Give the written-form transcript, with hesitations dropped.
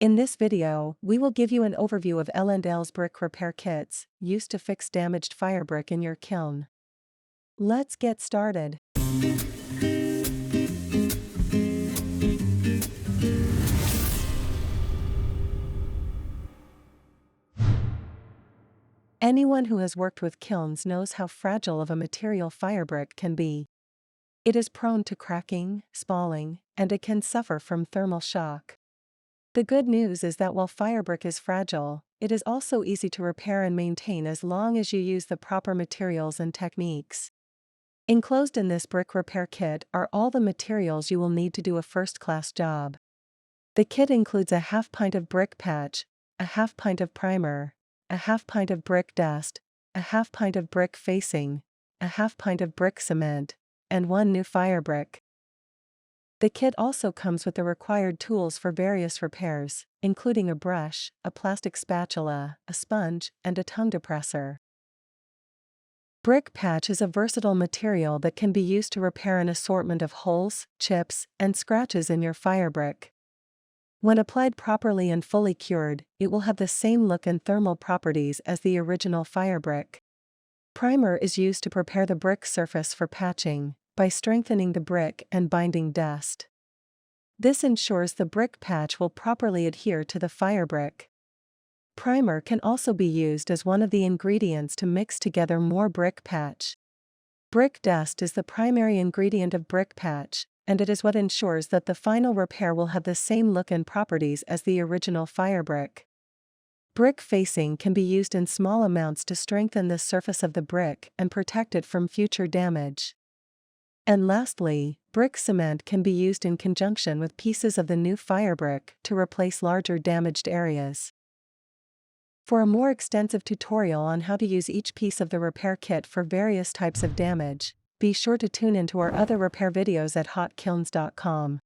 In this video, we will give you an overview of L&L's brick repair kits, used to fix damaged fire brick in your kiln. Let's get started. Anyone who has worked with kilns knows how fragile of a material fire brick can be. It is prone to cracking, spalling, and it can suffer from thermal shock. The good news is that while fire brick is fragile, it is also easy to repair and maintain as long as you use the proper materials and techniques. Enclosed in this brick repair kit are all the materials you will need to do a first-class job. The kit includes a half pint of brick patch, a half pint of primer, a half pint of brick dust, a half pint of brick facing, a half pint of brick cement, and one new fire brick. The kit also comes with the required tools for various repairs, including a brush, a plastic spatula, a sponge, and a tongue depressor. Brick patch is a versatile material that can be used to repair an assortment of holes, chips, and scratches in your fire brick. When applied properly and fully cured, it will have the same look and thermal properties as the original fire brick. Primer is used to prepare the brick surface for patching, by strengthening the brick and binding dust. This ensures the brick patch will properly adhere to the fire brick. Primer can also be used as one of the ingredients to mix together more brick patch. Brick dust is the primary ingredient of brick patch, and it is what ensures that the final repair will have the same look and properties as the original fire brick. Brick facing can be used in small amounts to strengthen the surface of the brick and protect it from future damage. And lastly, brick cement can be used in conjunction with pieces of the new fire brick to replace larger damaged areas. For a more extensive tutorial on how to use each piece of the repair kit for various types of damage, be sure to tune into our other repair videos at hotkilns.com.